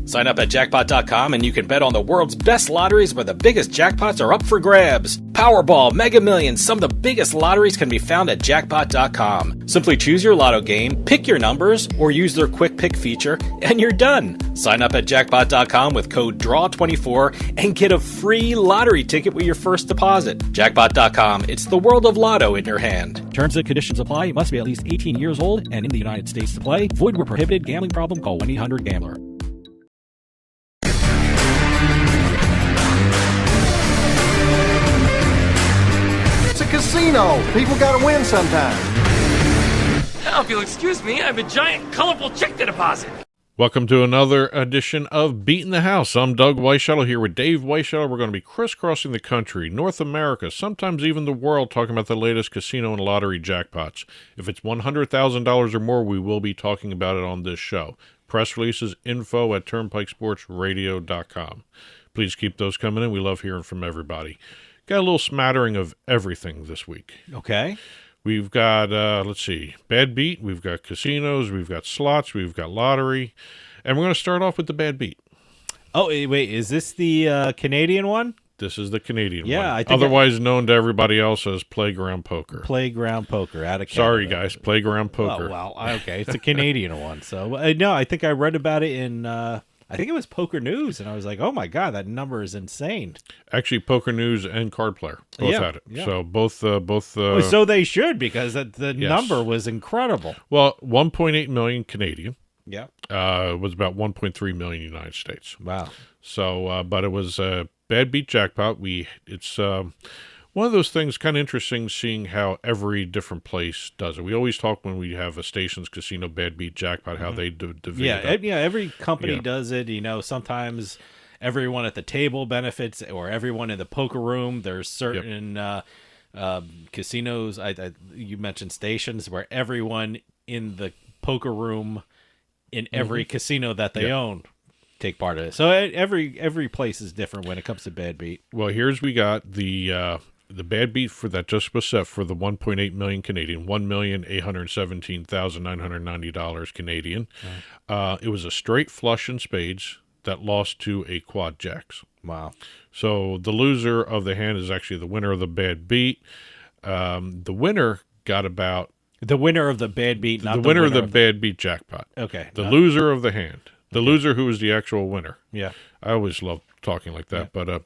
Sign up at jackpot.com and you can bet on the world's best lotteries where the biggest jackpots are up for grabs. Powerball, Mega Millions, some of the biggest lotteries can be found at jackpot.com. Simply choose your lotto game, pick your numbers, or use their quick pick feature, and you're done. Sign up at jackpot.com with code DRAW24 and get a free lottery ticket with your first deposit. Jackpot.com, it's the world of lotto in your hand. Terms and conditions apply. You must be at least 18 years old and in the United States to play. Void where prohibited. Gambling problem? Call 1-800-GAMBLER. It's a casino. People gotta win sometime. Now, if you'll excuse me, I have a giant, colorful check to deposit. Welcome to another edition of Beatin the House. I'm Doug Weischadle here with Dave Weischadle. We're going to be crisscrossing the country, North America, sometimes even the world, talking about the latest casino and lottery jackpots. If it's $100,000 or more, we will be talking about it on this show. Press releases, info at turnpikesportsradio.com. Please keep those coming in. We love hearing from everybody. Got a little smattering of everything this week. Okay. We've got, let's see, Bad Beat, we've got casinos, we've got slots, we've got lottery, and we're going to start off with the Bad Beat. Oh, wait, is this the Canadian one? This is the Canadian one. I think otherwise known to everybody else as Playground Poker. Playground Poker out of Canada. Sorry, guys, Playground Poker. Oh, well, okay, it's a Canadian one. So, no, I think I read about it in, I think it was Poker News, and I was like, oh my God, that number is insane. Actually, Poker News and Card Player both had it. Yeah. So both. So they should, because the number was incredible. Well, 1.8 million Canadian. Yeah. Was about 1.3 million United States. Wow. So, but it was a Bad Beat jackpot. It's one of those things kind of interesting seeing how every different place does it. We always talk when we have a Stations Casino Bad Beat jackpot, how they divide it up. Yeah, every company does it. You know, sometimes everyone at the table benefits, or everyone in the poker room. There's certain casinos. You mentioned Stations, where everyone in the poker room in every casino that they own take part of it. So every place is different when it comes to Bad Beat. Well, we got the Bad Beat for that just was set for the 1.8 million Canadian, $1,817,990 Canadian. It was a straight flush in spades that lost to a quad jacks. Wow. So the loser of the hand is actually the winner of the Bad Beat. The winner got about the winner of the Bad Beat, not the winner of the Bad Beat jackpot. Okay. The loser of the hand. The loser who is the actual winner. Yeah. I always love talking like that, but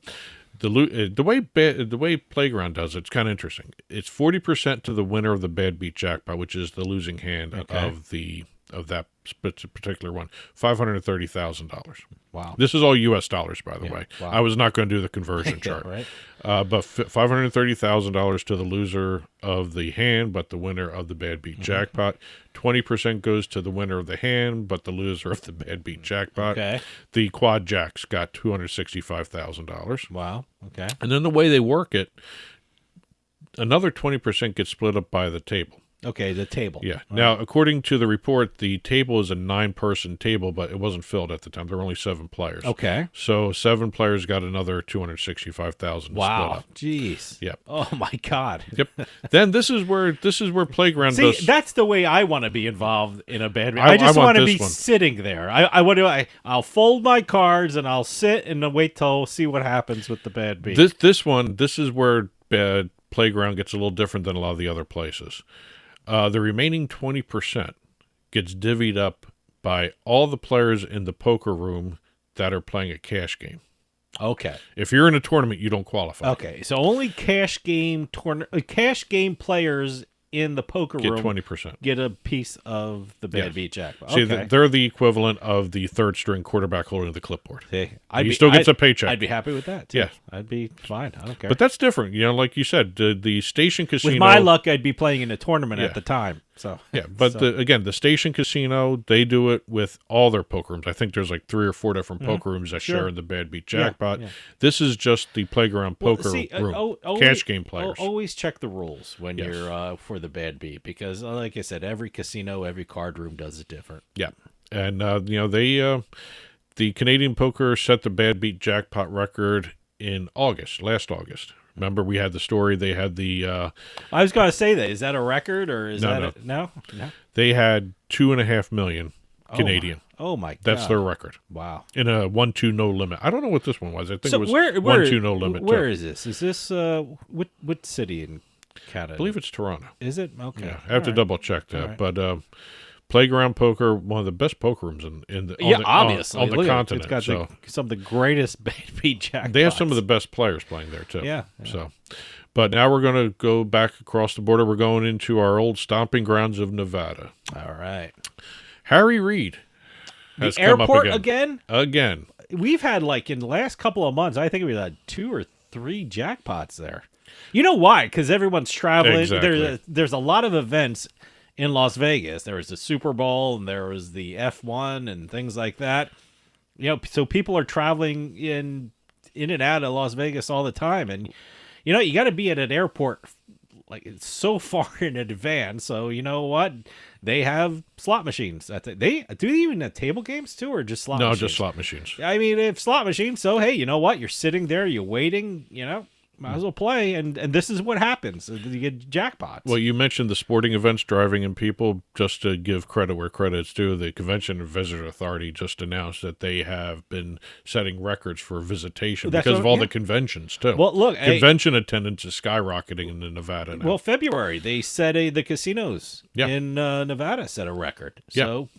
the way Playground does it's kind of interesting. It's 40% to the winner of the Bad Beat jackpot, which is the losing hand of that particular one, $530,000. Wow. This is all U.S. dollars, by the way. Wow. I was not going to do the conversion chart. Right. But $530,000 to the loser of the hand, but the winner of the Bad Beat jackpot. 20% goes to the winner of the hand, but the loser of the Bad Beat jackpot. Okay. The quad jacks got $265,000. Wow. Okay. And then the way they work it, another 20% gets split up by the table. Okay, the table. Yeah. Now, according to the report, the table is a 9-person table, but it wasn't filled at the time. There were only 7 players. Okay. So 7 players got another $265,000. Wow. Jeez. Yep. Oh my God. Yep. Then this is where Playground See, does. that's the way I want to be involved in a Bad Beat. I just want to be sitting there. I'll fold my cards and I'll sit and wait till see what happens with the Bad Beat. This is where Playground gets a little different than a lot of the other places. The remaining 20% gets divvied up by all the players in the poker room that are playing a cash game. Okay. If you're in a tournament, you don't qualify. Okay, so only cash game players in the poker Get room 20%. get a piece of the Bad Beat jackpot. See, Okay. they're the equivalent of the third string quarterback holding the clipboard. See, He still gets a paycheck. I'd be happy with that, too. Yeah. I'd be fine. I don't care. But that's different. You know, like you said, the Station Casino. with my luck, I'd be playing in a tournament at the time. So Yeah, but again, the Station Casino, they do it with all their poker rooms. I think there's like 3 or 4 different poker rooms that share in the Bad Beat jackpot. Yeah. This is just the Playground poker room. Cash game players. Always check the rules when you're for the Bad Beat, because, like I said, every casino, every card room does it different. Yeah, and the Canadian poker set the Bad Beat jackpot record in last August. Remember, we had the story. They had the. I was going to say that. Is that a record or is No. no? They had 2.5 million Canadian. Oh my god, That's their record wow. in a 1-2 no limit. I don't know what this one was. I think So it was where 1-2 no limit. Where too. is this? Is this what city in Canada? I believe it's Toronto. Is it? Okay. Yeah, I have to double check that. right. But Playground Poker, one of the best poker rooms Obviously on the Look at it. continent. It's got so some of the greatest beat jackpots. they have some of the best players playing there too. Yeah. So, but now we're going to go back across the border. We're going into our old stomping grounds of Nevada. All right. Harry Reid has The come airport up again. Again. We've had in the last couple of months, I think we had 2 or 3 jackpots there. You know why? Because everyone's traveling. Exactly. There's a lot of events in Las Vegas. There was the Super Bowl and there was the F1 and things like that. So people are traveling in and out of Las Vegas all the time, and you got to be at an airport it's so far in advance. So you know what? They have slot machines. They even have table games too, or just slot machines? No, just slot machines. I mean, if slot machines. So hey, you know what? You're sitting there, you're waiting. Might as well play, and this is what happens. You get jackpots. Well, you mentioned the sporting events driving in people. Just to give credit where credit's due, the Convention and Visitor Authority just announced that they have been setting records for visitation because of all the conventions, too. Well, look, convention attendance is skyrocketing in Nevada now. Well, February, they set the casinos in Nevada set a record. So,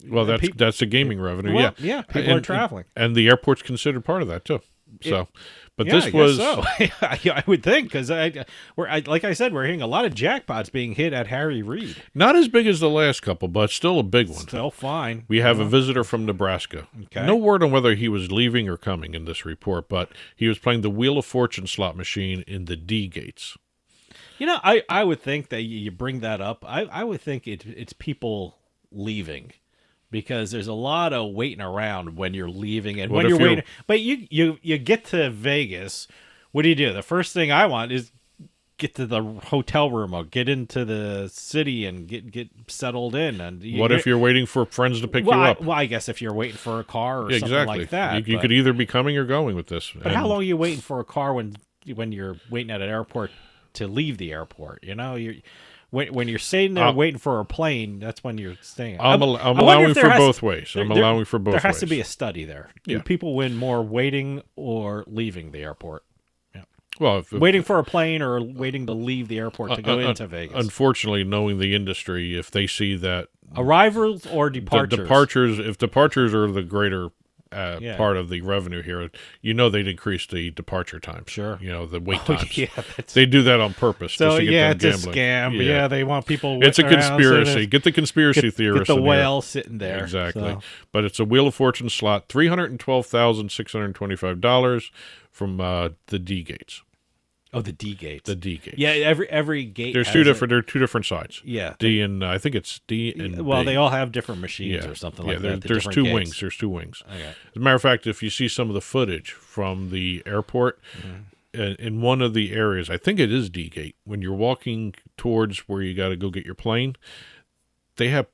Well, that's the gaming revenue, well, yeah. People are traveling. And the airport's considered part of that, too. So, but Yeah, this was so. I would think, because like I said, we're hearing a lot of jackpots being hit at Harry Reid. not as big as the last couple, but still a big one. Still fine. We have a visitor from Nebraska. Okay. No word on whether he was leaving or coming in this report, but he was playing the Wheel of Fortune slot machine in the D gates. I would think that you bring that up. I would think it's people leaving. Because there's a lot of waiting around when you're leaving, and when you're waiting. But you get to Vegas, what do? The first thing I want is get to the hotel room or get into the city and get settled in. And what if you're waiting for friends to pick you up? I guess if you're waiting for a car or something like that. You could either be coming or going with this. But how long are you waiting for a car when you're waiting at an airport to leave the airport? When you're sitting there waiting for a plane, that's when you're staying. I'm allowing for both ways. There has to be a study there. Yeah. Do people win more waiting or leaving the airport? Yeah. Well, waiting for a plane or waiting to leave the airport to go into Vegas. Unfortunately, knowing the industry, if they see that arrivals or departures, if departures are the greater part of the revenue here, they'd increase the departure time. Sure. The wait times. Yeah, they do that on purpose. So just to get them it's gambling. a scam. Yeah, they want people. It's a conspiracy. Get the conspiracy theorists. Get the in whale here. sitting there. Exactly. So. But it's a Wheel of Fortune slot, $312,625 from the D gates. Oh, the D gates. The D gates. Yeah, every gate. There's two different sides. Yeah. D and I think it's D and well, B. they all have different machines or something like that. There's two wings. There's two wings. Okay. As a matter of fact, if you see some of the footage from the airport, in one of the areas, I think it is D gate, when you're walking towards where you got to go get your plane, they have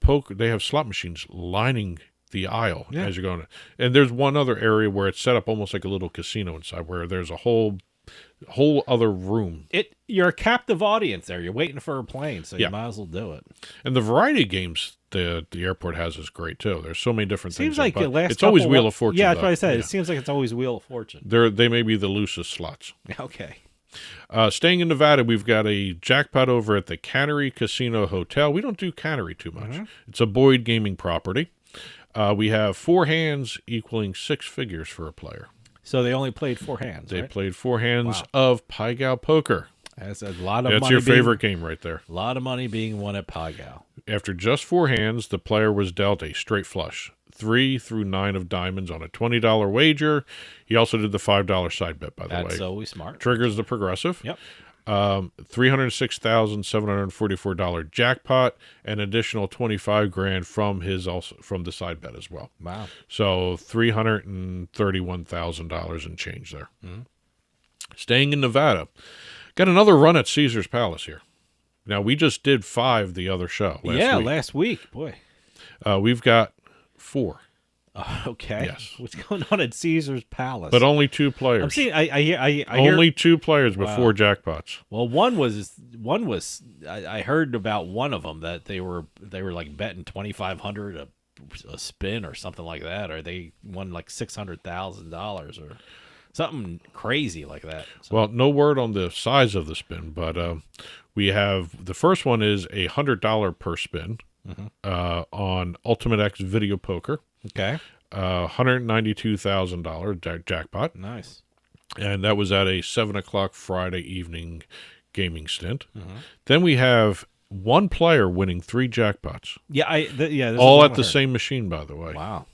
slot machines lining the aisle as you're going. And there's one other area where it's set up almost like a little casino inside, where there's a whole other room. You're a captive audience there. You're waiting for a plane, so you might as well do it. And the variety of games the airport has is great too. There's so many different things. Seems like the last it's always Wheel of Fortune. Yeah, that's what I said. It seems like it's always Wheel of Fortune. They may be the loosest slots. Okay. Staying in Nevada, we've got a jackpot over at the Cannery Casino Hotel. We don't do Cannery too much. It's a Boyd gaming property. We have 4 hands equaling 6 figures for a player. So they only played 4 hands. They played 4 hands of Pai Gow poker. That's a lot of money. That's your favorite game right there. A lot of money being won at Pai Gow. After just 4 hands, the player was dealt a straight flush, 3 through 9 of diamonds on a $20 wager. He also did the $5 side bet, by the way. That's always smart. Triggers the progressive. Yep. $306,744 jackpot, an additional $25,000 from the side bet as well. Wow! So $331,000 in change there. Mm-hmm. Staying in Nevada, got another run at Caesar's Palace here. Now we just did 5 the other show. Last week, boy. We've got 4. Okay. Yes. What's going on at Caesar's Palace? But only 2 players. I'm seeing. I hear only 2 players with 4 jackpots. Well, one was. I heard about one of them that they were like betting $2,500 a spin or something like that, or they won like $600,000 or something crazy like that. So. Well, no word on the size of the spin, but we have the first one is $100 per spin on Ultimate X Video Poker. Okay. $192,000 jackpot. Nice. And that was at a 7 o'clock Friday evening gaming stint. Then we have one player winning 3 jackpots. Yeah, this all is at the same machine, by the way. Wow.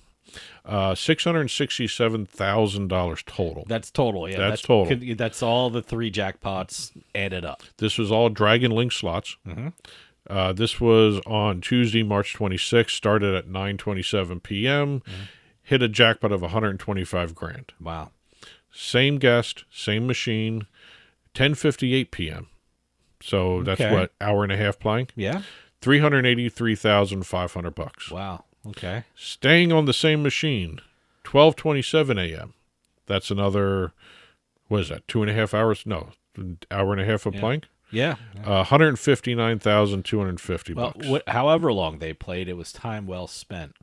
$667,000 total. That's total, yeah. That's total. That's all the 3 jackpots added up. This was all Dragon Link slots. This was on Tuesday, March 26th, started at 9:27 p.m., hit a jackpot of $125,000. Wow. Same guest, same machine, 10:58 p.m. So that's what, hour and a half playing? Yeah. $383,500. Wow. Okay. Staying on the same machine, 12:27 a.m. That's another, what is that, 2.5 hours? No, hour and a half of playing? Yeah. $159,250. Well, however long they played, it was time well spent.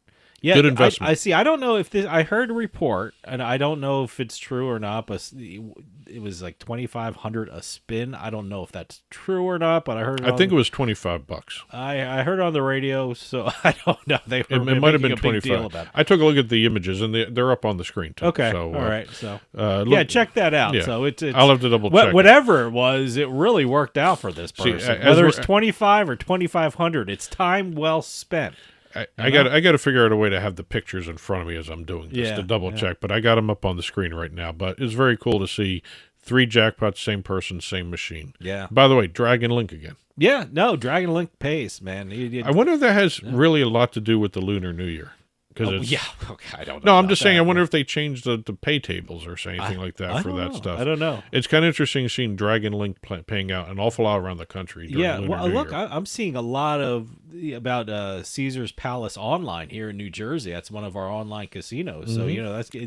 Yeah, good investment. I see. I don't know if this. I heard a report, and I don't know if it's true or not. But it was like $2,500 a spin. I don't know if that's true or not. But I heard. I think it was $25. I heard it on the radio, so I don't know. It might have been 25. I took a look at the images, and they're up on the screen too. Okay. So, all right. So look, check that out. Yeah. So it's I'll have to double check. Whatever it was, it really worked out for this person. See, whether it's 25 or 2,500, it's time well spent. I got to figure out a way to have the pictures in front of me as I'm doing this to double check, but I got them up on the screen right now. But it's very cool to see 3 jackpots, same person, same machine. Yeah. By the way, Dragon Link again. Yeah, no, Dragon Link pays, man. I wonder if that has really a lot to do with the Lunar New Year. Okay, I don't know. No, I'm just saying, I wonder if they changed the pay tables or anything like that for that stuff. I don't know. It's kind of interesting seeing Dragon Link paying out an awful lot around the country. Yeah, Lunar New Year. I'm seeing a lot about Caesar's Palace Online here in New Jersey. That's one of our online casinos. So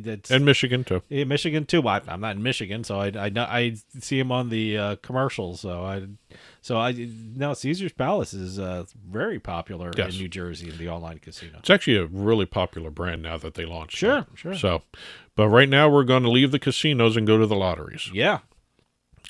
that's and Michigan too. Yeah, Michigan too. Well, I'm not in Michigan, so I see him on the commercials. So Caesar's Palace is very popular in New Jersey in the online casino. It's actually a really popular brand now that they launched. Sure. So, but right now we're going to leave the casinos and go to the lotteries. Yeah.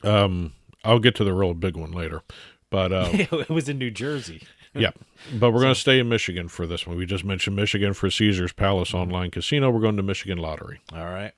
I'll get to the real big one later, but it was in New Jersey. Yeah, but we're going to stay in Michigan for this one. We just mentioned Michigan for Caesar's Palace Online Casino. We're going to Michigan Lottery. All right.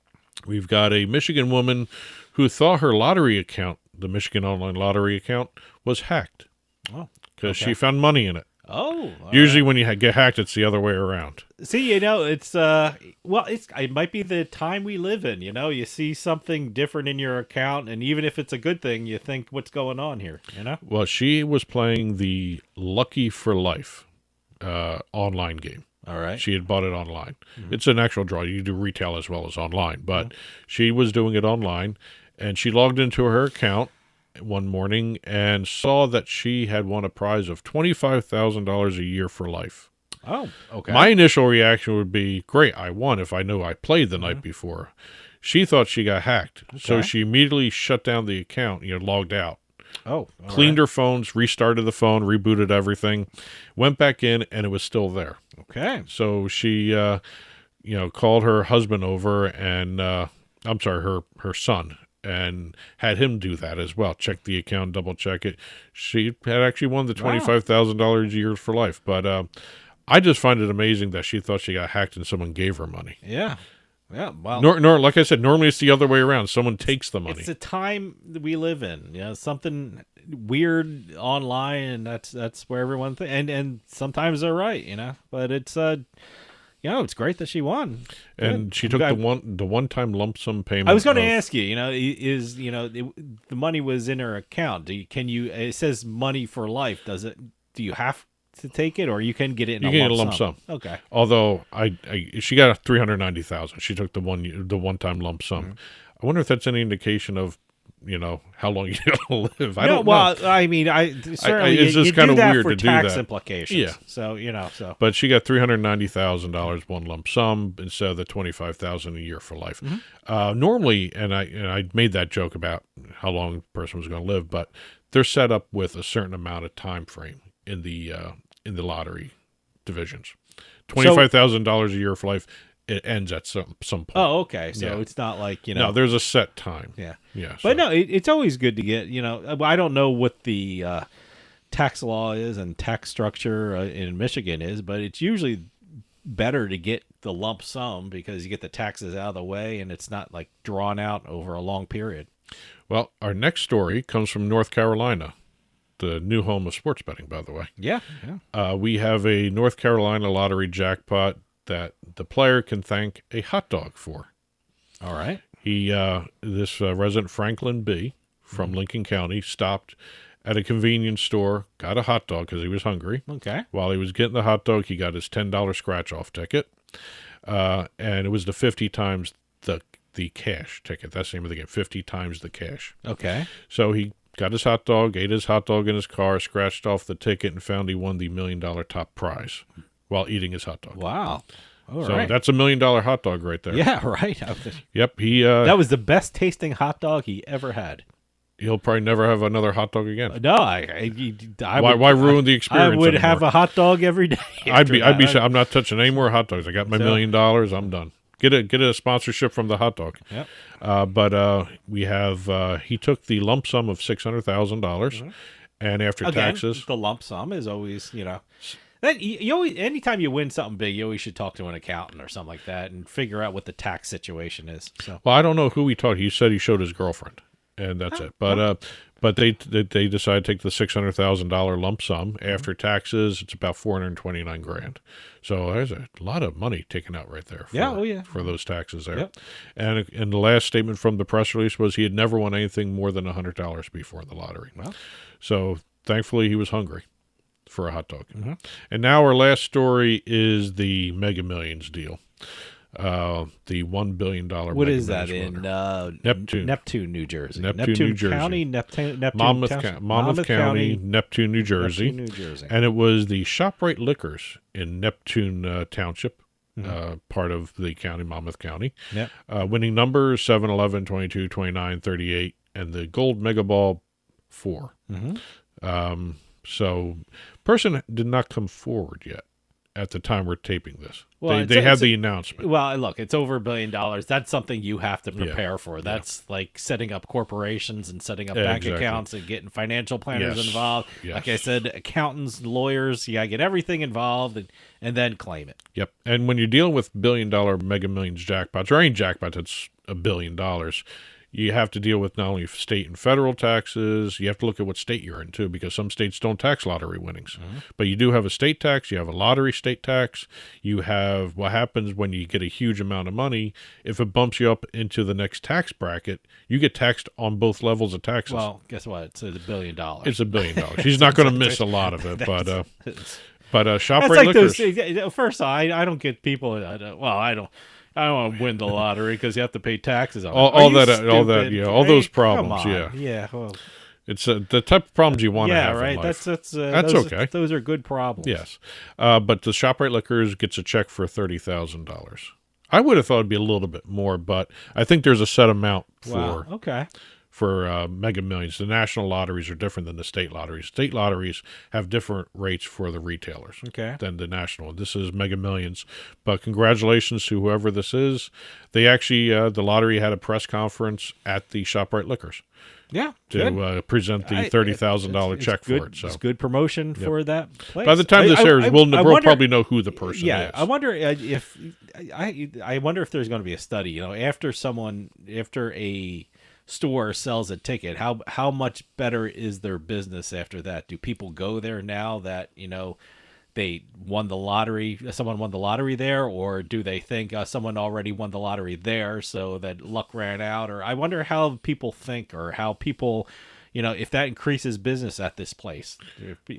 We've got a Michigan woman who thought her lottery account, the Michigan Online Lottery account, was hacked. Oh, because she found money in it. Oh, usually when you get hacked, it's the other way around. See, it's it might be the time we live in. You see something different in your account, and even if it's a good thing, you think, what's going on here? Well, she was playing the Lucky for Life online game. All right. She had bought it online. It's an actual draw. You do retail as well as online, but she was doing it online, and she logged into her account one morning and saw that she had won a prize of $25,000 a year for life. Oh, okay. My initial reaction would be, great, I won if I knew I played the night before. She thought she got hacked, so she immediately shut down the account, logged out. Oh, cleaned her phones, restarted the phone, rebooted everything, went back in, and it was still there. Okay. So she, called her husband over and, her son, and had him do that as well. Check the account, double check it. She had actually won the $25,000 a year for life. But I just find it amazing that she thought she got hacked and someone gave her money. Yeah. Yeah. Well, like I said, normally it's the other way around. Someone takes the money. It's the time that we live in. Something weird online, and that's where everyone and sometimes they're right. But it's it's great that she won. And she took the one-time lump sum payment. I was going to ask you, the money was in her account. It says money for life. Do you have to take it, or you can get it in a lump sum? Okay. Although she got $390,000. She took the one-time lump sum. I wonder if that's any indication of how long you're going to live. I don't know. I mean, certainly it's just kind of weird for to do tax that. implications. Yeah. So. But she got $390,000 one lump sum instead of the $25,000 a year for life. Normally, and I made that joke about how long the person was going to live, but they're set up with a certain amount of time frame in the lottery divisions. $25,000 a year for life. It ends at some point. Oh, okay. So it's not like, No, there's a set time. Yeah. Yeah. But no, it's always good to get, I don't know what the tax law is and tax structure in Michigan is, but it's usually better to get the lump sum because you get the taxes out of the way and it's not like drawn out over a long period. Well, our next story comes from North Carolina, the new home of sports betting, by the way. Yeah. We have a North Carolina lottery jackpot that the player can thank a hot dog for. All right. This resident Franklin B. from Lincoln County stopped at a convenience store, got a hot dog because he was hungry. Okay. While he was getting the hot dog, he got his $10 scratch-off ticket, and it was the 50 times the cash ticket. That's the name of the game, 50 times the cash. Okay. So he got his hot dog, ate his hot dog in his car, scratched off the ticket, and found he won the $1 million top prize while eating his hot dog. Wow. All So right. that's $1 million hot dog right there. Yeah, right. Yep. He That was the best tasting hot dog he ever had. he'll probably never have another hot dog again. No, Why ruin the experience? I would anymore? have a hot dog every day. I'd be. I'm not touching any more hot dogs. I got my $1 million. I'm done. Get a sponsorship from the hot dog. Yep. But we have. He took the lump sum of $600,000, and after Again, taxes, the lump sum is always, that you always, anytime you win something big, you always should talk to an accountant or something like that and figure out what the tax situation is. So, well, I don't know who he talked. He said he showed his girlfriend, and that's it. But they decided to take the $600,000 lump sum after taxes. It's about $429,000. So there's a lot of money taken out right there. For those taxes there. Yep. And the last statement from the press release was he had never won anything more than $100 before the lottery. Well. So thankfully he was hungry for a hot dog. Mm-hmm. And now our last story is the Mega Millions deal. The $1 billion. What is that in Neptune, New Jersey? Neptune, New Jersey. County, Neptune Monmouth County, Neptune, New Jersey. And it was the ShopRite Liquors in Neptune Township, part of the county, Monmouth County. Yep. Winning numbers 7, 11, 22, 29, 38, and the Gold Mega Ball 4. Mm-hmm. So, person did not come forward yet at the time we're taping this. Well, they had the announcement. Well, look, it's over $1 billion. That's something you have to prepare for. That's like setting up corporations and setting up bank accounts and getting financial planners involved. Yes. Like I said, accountants, lawyers, you got to get everything involved and then claim it. Yep. And when you're dealing with $1 billion Mega Millions jackpots, or any jackpot that's $1 billion, you have to deal with not only state and federal taxes, you have to look at what state you're in, too, because some states don't tax lottery winnings. Mm-hmm. But you do have a state tax, you have a lottery state tax, you have what happens when you get a huge amount of money. If it bumps you up into the next tax bracket, you get taxed on both levels of taxes. Well, guess what? It's $1 billion. It's $1 billion. He's not going to miss a lot of it, but ShopRite like Liquors. First, I don't get people. I don't want to win the lottery because you have to pay taxes on all those problems. Come on. Yeah. Well, it's the type of problems you want to have. Right. In life. That's okay. Those are good problems. Yes, but the ShopRite Liquors gets a check for $30,000. I would have thought it'd be a little bit more, but I think there's a set amount for Mega Millions. The national lotteries are different than the state lotteries. State lotteries have different rates for the retailers than the national. This is Mega Millions. But congratulations to whoever this is. They actually, the lottery had a press conference at the ShopRite Liquors. Yeah, to present the $30,000 check for it. So it's good promotion for that place. By the time this airs, we'll probably know who the person is. I wonder if there's going to be a study. After a store sells a ticket, how much better is their business after that? Do people go there now that they won the lottery, someone won the lottery there, or do they think someone already won the lottery there so that luck ran out? Or I wonder how people think, or how people, if that increases business at this place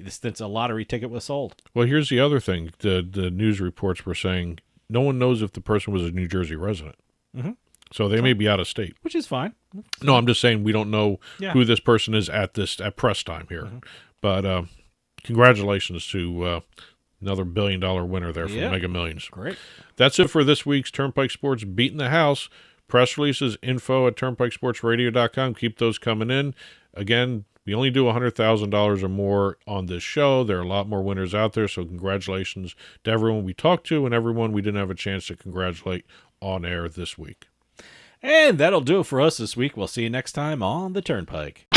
since a lottery ticket was sold. Well, here's the other thing. The news reports were saying no one knows if the person was a New Jersey resident. Mm-hmm. So they may be out of state. Which is fine. No, I'm just saying we don't know who this person is at press time here. Mm-hmm. But congratulations to another $1 billion winner there from Mega Millions. Great. That's it for this week's Turnpike Sports Beatin the House. Press releases, info@turnpikesportsradio.com. Keep those coming in. Again, We only do $100,000 or more on this show. There are a lot more winners out there, so congratulations to everyone we talked to and everyone we didn't have a chance to congratulate on air this week. And that'll do it for us this week. We'll see you next time on the Turnpike.